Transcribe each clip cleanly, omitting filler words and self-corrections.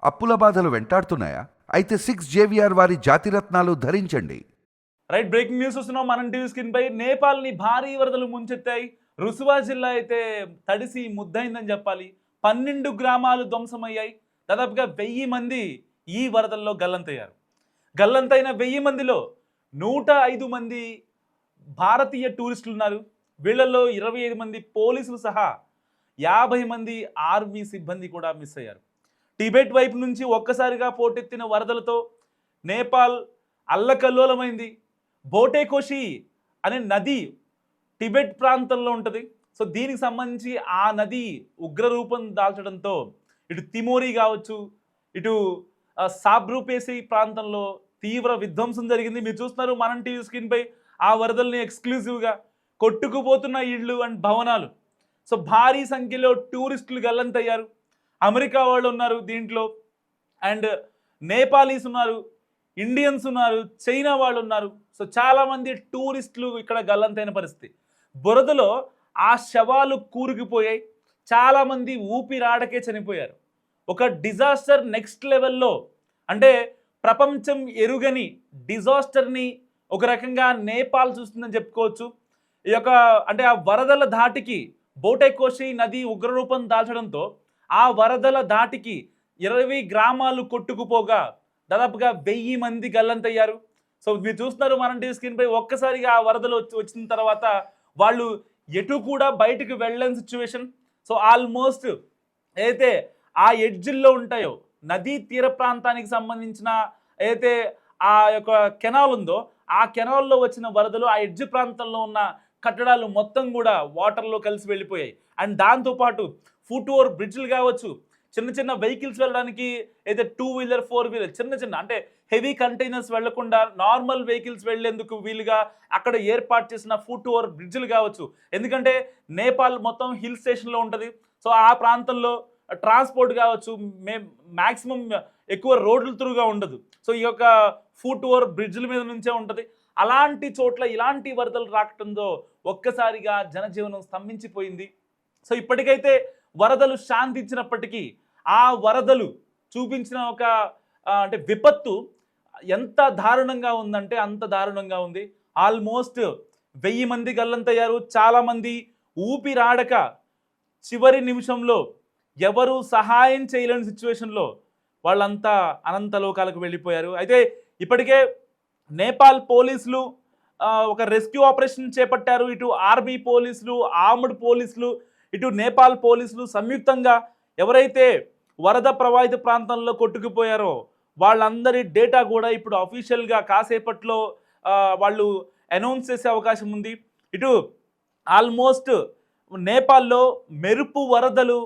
అప్పుల బాధలు వెంటాడుతున్నాయా? అయితే 6 JVR వారి జాతిరత్నాలు ధరించండి. రైట్, బ్రేకింగ్ న్యూస్ వస్తున్నాం మనం టీవీ స్క్రీన్ పై. నేపాల్ని భారీ వరదలు ముంచెత్తాయి. రుసువా జిల్లా అయితే తడిసి ముద్దయిందని చెప్పాలి. 12 గ్రామాలు ధ్వంసమయ్యాయి. దాదాపుగా 1000 మంది ఈ వరదల్లో గల్లంతయ్యారు. గల్లంతైన 1000 మందిలో 105 మంది భారతీయ టూరిస్టులు ఉన్నారు. వీళ్ళల్లో 25 మంది పోలీసులు సహా 50 మంది ఆర్మీ సిబ్బంది కూడా మిస్ అయ్యారు. టిబెట్ వైపు నుంచి ఒక్కసారిగా పోటెత్తిన వరదలతో నేపాల్ అల్లకల్లోలమైంది. బోటేకోషి అనే నది టిబెట్ ప్రాంతంలో ఉంటుంది. సో దీనికి సంబంధించి ఆ నది ఉగ్రరూపం దాల్చడంతో ఇటు తిమోరీ కావచ్చు, ఇటు సాబ్రూపేసి ప్రాంతంలో తీవ్ర విధ్వంసం జరిగింది. మీరు చూస్తున్నారు మనం టీవీ స్క్రీన్ పై ఆ వరదల్ని ఎక్స్క్లూజివ్గా. కొట్టుకుపోతున్న ఇళ్ళు అండ్ భవనాలు. సో భారీ సంఖ్యలో టూరిస్టులు గల్లంతయ్యారు. అమెరికా వాళ్ళు ఉన్నారు దీంట్లో, అండ్ నేపాలీస్ ఉన్నారు, ఇండియన్స్ ఉన్నారు, చైనా వాళ్ళు ఉన్నారు. సో చాలామంది టూరిస్టులు ఇక్కడ గల్లంతైన పరిస్థితి. బురదలో ఆ శవాలు కూరుకుపోయాయి. చాలామంది ఊపిరాడకే చనిపోయారు. ఒక డిజాస్టర్ నెక్స్ట్ లెవెల్లో, అంటే ప్రపంచం ఎరుగని డిజాస్టర్ని ఒక రకంగా నేపాల్ చూస్తుందని చెప్పుకోవచ్చు. ఈ యొక్క అంటే ఆ వరదల ధాటికి బోటేకోషి నది ఉగ్రరూపం దాల్చడంతో ఆ వరదల ధాటికి 20 గ్రామాలు కొట్టుకుపోగా దాదాపుగా 1000 మంది గల్లంతయ్యారు. సో మీరు చూస్తున్నారు మనం టీవీ స్క్రీన్ పై. ఒక్కసారిగా ఆ వరదలు వచ్చిన తర్వాత వాళ్ళు ఎటు కూడా బయటకు వెళ్ళని సిచ్యువేషన్. సో ఆల్మోస్ట్ అయితే ఆ ఎడ్జిల్లో ఉంటాయో నదీ తీర ప్రాంతానికి సంబంధించిన అయితే ఆ యొక్క కెనాల్ ఉందో ఆ కెనాల్లో వచ్చిన వరదలు ఆ ఎడ్జ్ ప్రాంతంలో ఉన్న కట్టడాలు మొత్తం కూడా వాటర్లో కలిసి వెళ్ళిపోయాయి. అండ్ దాంతోపాటు ఫుట్ ఓవర్ బ్రిడ్జ్లు కావచ్చు, చిన్న చిన్న వెహికల్స్ వెళ్ళడానికి అయితే 2 వీలర్ 4 వీలర్ చిన్న అంటే హెవీ కంటైనర్స్ వెళ్లకుండా నార్మల్ వెహికల్స్ వెళ్లేందుకు వీలుగా అక్కడ ఏర్పాటు చేసిన ఫుట్ ఓవర్ బ్రిడ్జ్లు కావచ్చు. ఎందుకంటే నేపాల్ మొత్తం హిల్ స్టేషన్లో ఉంటుంది. సో ఆ ప్రాంతంలో ట్రాన్స్పోర్ట్ కావచ్చు మ్యాక్సిమం ఎక్కువ రోడ్ల త్రూగా ఉండదు. సో ఈ యొక్క ఫుట్ ఓవర్ బ్రిడ్జ్ల మీద నుంచే ఉంటుంది. అలాంటి చోట్ల ఇలాంటి వరదలు రాకటంతో ఒక్కసారిగా జనజీవనం స్తంభించిపోయింది. సో ఇప్పటికైతే వరదలు శాంతించినప్పటికీ ఆ వరదలు చూపించిన ఒక అంటే విపత్తు ఎంత దారుణంగా ఉందంటే అంత దారుణంగా ఉంది. ఆల్మోస్ట్ 1000 మంది గల్లంతయ్యారు. చాలామంది ఊపిరాడక చివరి నిమిషంలో ఎవరు సహాయం చేయలేని సిచ్యువేషన్లో వాళ్ళంతా అనంత లోకాలకు వెళ్ళిపోయారు. అయితే ఇప్పటికే నేపాల్ పోలీసులు ఒక రెస్క్యూ ఆపరేషన్ చేపట్టారు. ఇటు ఆర్మీ పోలీసులు, ఆర్మ్డ్ పోలీసులు, ఇటు నేపాల్ పోలీసులు సంయుక్తంగా ఎవరైతే వరద ప్రభావిత ప్రాంతంలో కొట్టుకుపోయారో వాళ్ళందరి డేటా కూడా ఇప్పుడు అఫీషియల్గా కాసేపట్లో వాళ్ళు అనౌన్స్ చేసే అవకాశం ఉంది. ఇటు ఆల్మోస్ట్ నేపాల్లో మెరుపు వరదలు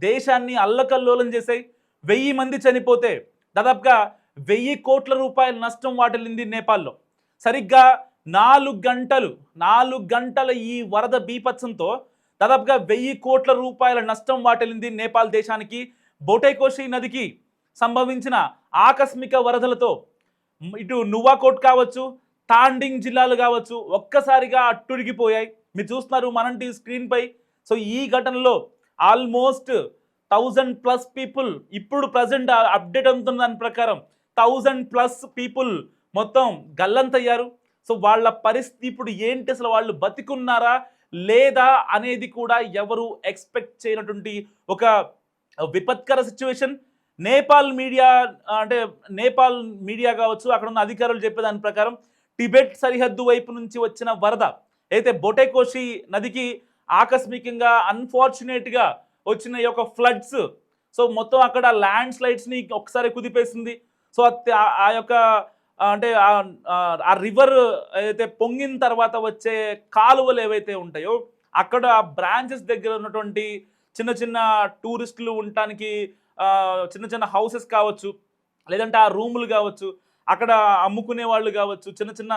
దేశాన్ని అల్లకల్లోలం చేశాయి. 1000 మంది చనిపోతే దాదాపుగా 1000 కోట్ల రూపాయల నష్టం వాటిల్లింది నేపాల్లో. సరిగ్గా 4 గంటల ఈ వరద బీభత్సంతో దాదాపుగా 1000 కోట్ల రూపాయల నష్టం వాటిల్లింది నేపాల్ దేశానికి. బోటేకోషి నదికి సంభవించిన ఆకస్మిక వరదలతో ఇటు నువాకోట్ కావచ్చు, తాండింగ్ జిల్లాలు కావచ్చు ఒక్కసారిగా అట్టుడిగిపోయాయి. మీరు చూస్తున్నారు మనం టీవీ స్క్రీన్ పై. సో ఈ ఘటనలో ఆల్మోస్ట్ 1000+ పీపుల్, ఇప్పుడు ప్రజెంట్ అప్డేట్ అవుతున్న దాని ప్రకారం 1000+ పీపుల్ మొత్తం గల్లంతయ్యారు. సో వాళ్ళ పరిస్థితి ఇప్పుడు ఏంటి, అసలు వాళ్ళు బతికున్నారా లేదా అనేది కూడా ఎవరు ఎక్స్పెక్ట్ చేయనటువంటి ఒక విపత్కర సిచ్యువేషన్. నేపాల్ మీడియా కావచ్చు, అక్కడ ఉన్న అధికారులు చెప్పేదాని ప్రకారం టిబెట్ సరిహద్దు వైపు నుంచి వచ్చిన వరద అయితే బోటేకోషి నదికి ఆకస్మికంగా అన్ఫార్చునేట్గా వచ్చిన ఈ యొక్క ఫ్లడ్స్, సో మొత్తం అక్కడ ల్యాండ్ స్లైడ్స్ని ఒకసారి కుదిపేసింది. సో ఆ యొక్క అంటే ఆ రివర్ అయితే పొంగిన తర్వాత వచ్చే కాలువలు ఏవైతే ఉంటాయో అక్కడ ఆ బ్రాంచెస్ దగ్గర ఉన్నటువంటి చిన్న టూరిస్టులు ఉండటానికి చిన్న హౌసెస్ కావచ్చు, లేదంటే ఆ రూములు కావచ్చు, అక్కడ అమ్ముకునే వాళ్ళు కావచ్చు, చిన్న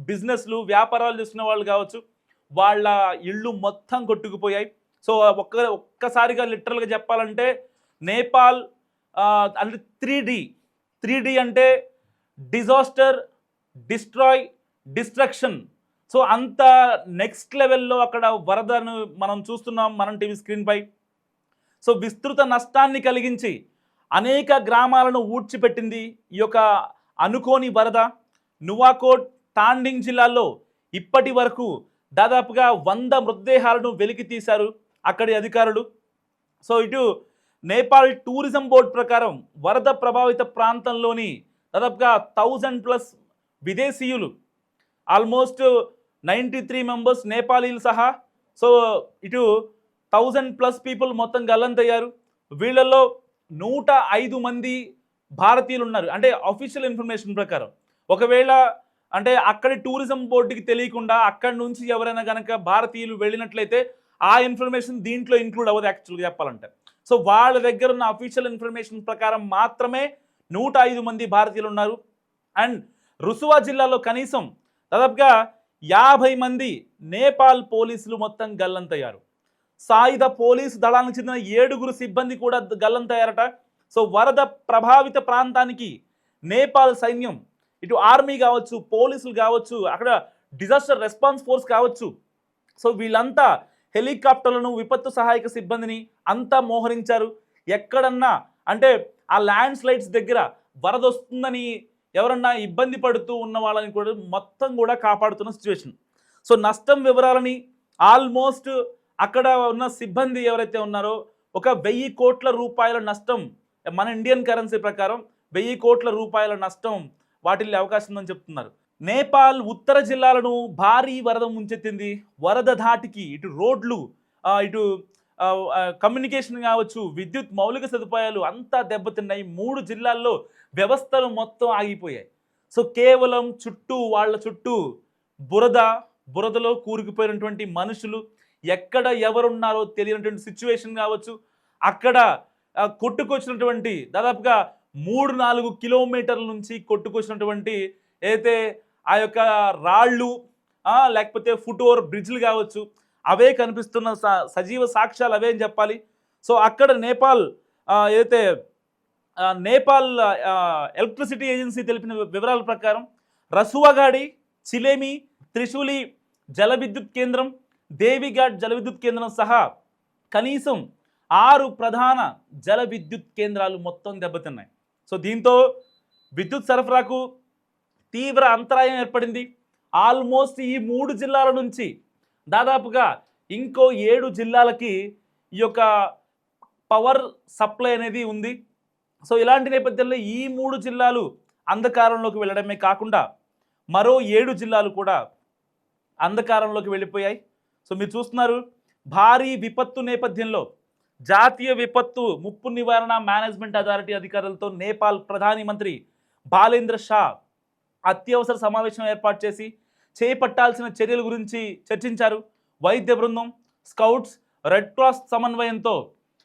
బిజినెస్లు వ్యాపారాలు చేస్తున్న వాళ్ళు కావచ్చు, వాళ్ళ ఇళ్ళు మొత్తం కొట్టుకుపోయాయి. సో ఒక్కసారిగా లిటరల్గా చెప్పాలంటే నేపాల్ అంటే 3D అంటే డిజాస్టర్, డిస్ట్రాయ్, డిస్ట్రక్షన్. సో అంత నెక్స్ట్ లెవెల్లో అక్కడ వరదను మనం చూస్తున్నాం మనం టీవీ స్క్రీన్ పై. సో విస్తృత నష్టాన్ని కలిగించి అనేక గ్రామాలను ఊడ్చిపెట్టింది ఈ యొక్క అనుకోని వరద. నువాకోట్, తాండింగ్ జిల్లాల్లో ఇప్పటి వరకు దాదాపుగా 100 మృతదేహాలను వెలికి తీశారు అక్కడి అధికారులు. సో ఇటు నేపాల్ టూరిజం బోర్డు ప్రకారం వరద ప్రభావిత ప్రాంతంలోని దాదాపుగా 1000+ విదేశీయులు, ఆల్మోస్ట్ 93 మెంబర్స్ నేపాలీలు సహా, సో ఇటు 1000+ పీపుల్ మొత్తం గల్లంతయ్యారు. వీళ్ళల్లో 105 మంది భారతీయులు ఉన్నారు. అంటే అఫీషియల్ ఇన్ఫర్మేషన్ ప్రకారం ఒకవేళ అంటే అక్కడి టూరిజం బోర్డుకి తెలియకుండా అక్కడి నుంచి ఎవరైనా కనుక భారతీయులు వెళ్ళినట్లయితే ఆ ఇన్ఫర్మేషన్ దీంట్లో ఇంక్లూడ్ అవ్వదు యాక్చువల్గా చెప్పాలంటే. సో వాళ్ళ దగ్గర ఉన్న అఫీషియల్ ఇన్ఫర్మేషన్ ప్రకారం మాత్రమే 105 మంది భారతీయులు ఉన్నారు. అండ్ రుసువా జిల్లాలో కనీసం దాదాపుగా 50 మంది నేపాల్ పోలీసులు మొత్తం గల్లంతయ్యారు. సాయుధ పోలీసు దళానికి చెందిన 7 సిబ్బంది కూడా గల్లంతయ్యారట. సో వరద ప్రభావిత ప్రాంతానికి నేపాల్ సైన్యం, ఇటు ఆర్మీ కావచ్చు, పోలీసులు కావచ్చు, అక్కడ డిజాస్టర్ రెస్పాన్స్ ఫోర్స్ కావచ్చు, సో వీళ్ళంతా హెలికాప్టర్లను, విపత్తు సహాయక సిబ్బందిని అంతా మోహరించారు. ఎక్కడన్నా అంటే ఆ ల్యాండ్ స్లైడ్స్ దగ్గర వరద వస్తుందని ఎవరన్నా ఇబ్బంది పడుతూ ఉన్న వాళ్ళని కూడా మొత్తం కూడా కాపాడుతున్న సిచ్యువేషన్. సో నష్టం వివరాలని ఆల్మోస్ట్ అక్కడ ఉన్న సిబ్బంది ఎవరైతే ఉన్నారో 1,000 కోట్ల రూపాయల నష్టం, మన ఇండియన్ కరెన్సీ ప్రకారం 1000 కోట్ల రూపాయల నష్టం వాటిల్లే అవకాశం ఉందని చెప్తున్నారు. నేపాల్ ఉత్తర జిల్లాలను భారీ వరద ముంచెత్తింది. వరద ధాటికి ఇటు రోడ్లు, ఇటు కమ్యూనికేషన్ కావచ్చు, విద్యుత్ మౌలిక సదుపాయాలు అంతా దెబ్బతిన్నాయి. 3 జిల్లాల్లో వ్యవస్థలు మొత్తం ఆగిపోయాయి. సో కేవలం వాళ్ళ చుట్టూ బురదలో కూరుకుపోయినటువంటి మనుషులు, ఎక్కడ ఎవరున్నారో తెలియనటువంటి సిచ్యువేషన్ కావచ్చు, అక్కడ కొట్టుకొచ్చినటువంటి దాదాపుగా 3-4 కిలోమీటర్ల నుంచి కొట్టుకొచ్చినటువంటి అయితే ఆ యొక్క రాళ్ళు, లేకపోతే ఫుట్ ఓవర్ బ్రిడ్జ్లు కావచ్చు, అవే కనిపిస్తున్న సజీవ సాక్ష్యాలు అవే అని చెప్పాలి. సో అక్కడ నేపాల్ ఏదైతే నేపాల్ ఎలక్ట్రిసిటీ ఏజెన్సీ తెలిపిన వివరాల ప్రకారం రసువగాడి, చిలేమి, త్రిశూలి జల విద్యుత్ కేంద్రం, దేవిఘాట్ జల విద్యుత్ కేంద్రం సహా కనీసం 6 ప్రధాన జల విద్యుత్ కేంద్రాలు మొత్తం దెబ్బతిన్నాయి. సో దీంతో విద్యుత్ సరఫరాకు తీవ్ర అంతరాయం ఏర్పడింది. ఆల్మోస్ట్ ఈ 3 జిల్లాల నుంచి దాదాపుగా ఇంకో 7 జిల్లాలకి ఈ యొక్క పవర్ సప్లై అనేది ఉంది. సో ఇలాంటి నేపథ్యంలో ఈ 3 జిల్లాలు అంధకారంలోకి వెళ్ళడమే కాకుండా మరో 7 జిల్లాలు కూడా అంధకారంలోకి వెళ్ళిపోయాయి. సో మీరు చూస్తున్నారు, భారీ విపత్తు నేపథ్యంలో జాతీయ విపత్తు ముప్పు నివారణ మేనేజ్మెంట్ అథారిటీ అధికారులతో నేపాల్ ప్రధాని మంత్రి బాలేంద్ర షా అత్యవసర సమావేశం ఏర్పాటు చేసి చేపట్టాల్సిన చర్యల గురించి చర్చించారు. వైద్య బృందం, స్కౌట్స్, రెడ్ క్రాస్ సమన్వయంతో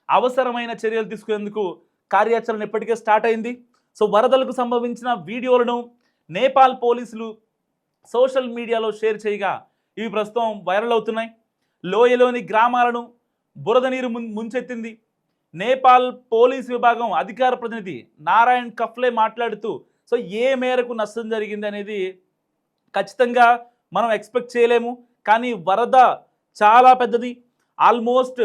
అవసరమైన చర్యలు తీసుకునేందుకు కార్యాచరణ ఇప్పటికే స్టార్ట్ అయింది. సో వరదలకు సంభవించిన వీడియోలను నేపాల్ పోలీసులు సోషల్ మీడియాలో షేర్ చేయగా ఇవి ప్రస్తుతం వైరల్ అవుతున్నాయి. లోయలోని గ్రామాలను బురద నీరు ముంచెత్తింది. నేపాల్ పోలీస్ విభాగం అధికార ప్రతినిధి నారాయణ్ కఫ్లే మాట్లాడుతూ సో ఏ మేరకు నష్టం జరిగింది అనేది ఖచ్చితంగా మనం ఎక్స్పెక్ట్ చేయలేము. కానీ వరద చాలా పెద్దది. Almost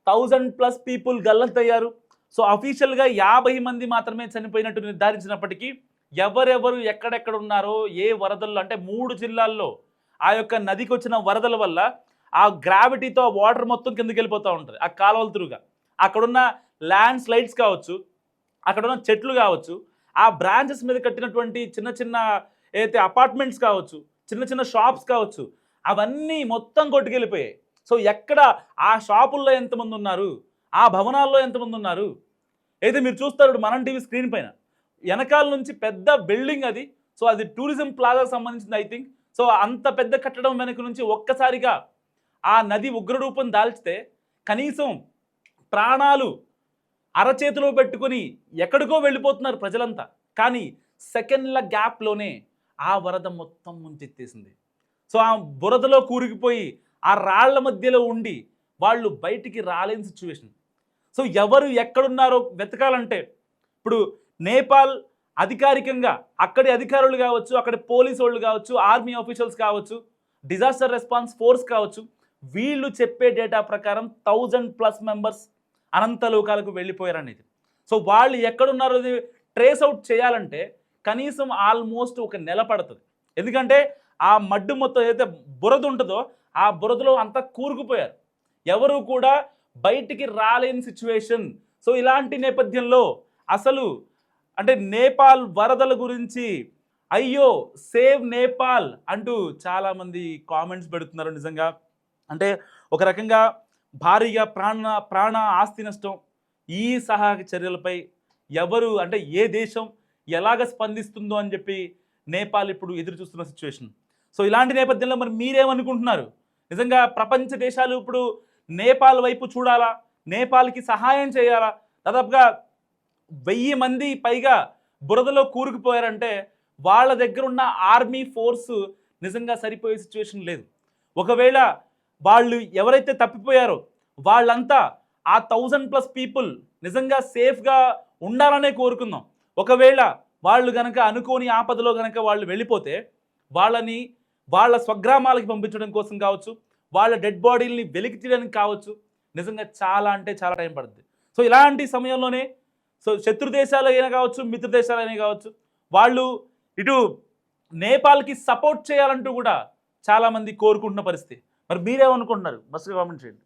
1000+ people గల్లంతయ్యారు. సో అఫీషియల్గా 50 మంది మాత్రమే చనిపోయినట్టు నిర్ధారించినప్పటికీ ఎవరెవరు ఎక్కడెక్కడ ఉన్నారో, ఏ వరదల్లో అంటే 3 జిల్లాల్లో ఆ యొక్క నదికి వచ్చిన వరదల వల్ల ఆ గ్రావిటీతో వాటర్ మొత్తం కిందకి వెళ్ళిపోతూ ఉంటుంది ఆ కాలువల త్రూగా. అక్కడున్న ల్యాండ్ స్లైడ్స్ కావచ్చు, అక్కడున్న చెట్లు కావచ్చు, ఆ బ్రాంచెస్ మీద కట్టినటువంటి చిన్న చిన్న ఏదైతే అపార్ట్మెంట్స్ కావచ్చు, చిన్న చిన్న షాప్స్ కావచ్చు, అవన్నీ మొత్తం కొట్టుకెళ్ళిపోయాయి. సో ఎక్కడ ఆ షాపుల్లో ఎంతమంది ఉన్నారు, ఆ భవనాల్లో ఎంతమంది ఉన్నారు అయితే మీరు చూస్తారు మనం టీవీ స్క్రీన్ పైన వెనకాల నుంచి పెద్ద బిల్డింగ్ అది. సో అది టూరిజం ప్లాజా సంబంధించింది ఐ థింక్. సో అంత పెద్ద కట్టడం వెనక నుంచి ఒక్కసారిగా ఆ నది ఉగ్రరూపం దాల్చితే కనీసం ప్రాణాలు అరచేతిలో పెట్టుకొని ఎక్కడికో వెళ్ళిపోతున్నారు ప్రజలంతా. కానీ సెకండ్ల గ్యాప్లోనే ఆ వరద మొత్తం ముంచెత్తేసింది. సో ఆ బురదలో కూరుకుపోయి ఆ రాళ్ల మధ్యలో ఉండి వాళ్ళు బయటికి రాలేని సిచ్యువేషన్. సో ఎవరు ఎక్కడున్నారో వెతకాలంటే ఇప్పుడు నేపాల్ అధికారికంగా అక్కడి అధికారులు కావచ్చు, అక్కడి పోలీసు వాళ్ళు కావచ్చు, ఆర్మీ ఆఫీషియల్స్ కావచ్చు, డిజాస్టర్ రెస్పాన్స్ ఫోర్స్ కావచ్చు, వీళ్ళు చెప్పే డేటా ప్రకారం 1000+ మెంబర్స్ అనంత లోకాలకు వెళ్ళిపోయారనేది. సో వాళ్ళు ఎక్కడున్నారో ట్రేస్ అవుట్ చేయాలంటే కనీసం ఆల్మోస్ట్ ఒక నెల పడుతుంది. ఎందుకంటే ఆ మడ్డు మొత్తం ఏదైతే బురద ఉంటుందో ఆ బురదలో అంతా కూరుకుపోయారు, ఎవరు కూడా బయటికి రాలేని సిచ్యువేషన్. సో ఇలాంటి నేపథ్యంలో అసలు అంటే నేపాల్ వరదల గురించి అయ్యో సేవ్ నేపాల్ అంటూ చాలామంది కామెంట్స్ పెడుతున్నారు. నిజంగా అంటే ఒక రకంగా భారీగా ప్రాణ ఆస్తి నష్టం, ఈ సహాయక చర్యలపై ఎవరు అంటే ఏ దేశం ఎలాగ స్పందిస్తుందో అని చెప్పి నేపాల్ ఇప్పుడు ఎదురు చూస్తున్న సిచ్యువేషన్. సో ఇలాంటి నేపథ్యంలో మరి మీరేమనుకుంటున్నారు? నిజంగా ప్రపంచ దేశాలు ఇప్పుడు నేపాల్ వైపు చూడాలా, నేపాల్కి సహాయం చేయాలా? దాదాపుగా 1000 మంది పైగా బురదలో కూరుకుపోయారంటే వాళ్ళ దగ్గర ఉన్న ఆర్మీ ఫోర్సు నిజంగా సరిపోయే సిచ్యువేషన్ లేదు. ఒకవేళ వాళ్ళు ఎవరైతే తప్పిపోయారో వాళ్ళంతా ఆ 1000+ పీపుల్ నిజంగా సేఫ్గా ఉండాలనే కోరుకుందాం. ఒకవేళ వాళ్ళు గనక అనుకోని ఆపదలో గనక వాళ్ళు వెళ్ళిపోతే వాళ్ళని వాళ్ళ స్వగ్రామాలకి పంపించడం కోసం కావచ్చు, వాళ్ళ డెడ్ బాడీలని వెలికి తీయడానికి కావచ్చు, నిజంగా చాలా అంటే చాలా టైం పడుతుంది. సో ఇలాంటి సమయంలోనే సో శత్రు దేశాలు అయినా కావచ్చు, మిత్ర దేశాలు అయినా కావచ్చు, వాళ్ళు ఇటు నేపాల్కి సపోర్ట్ చేయాలంటూ కూడా చాలామంది కోరుకుంటున్న పరిస్థితి. మరి మీరేమనుకుంటున్నారు? మస్తు కామెంట్ చేయండి.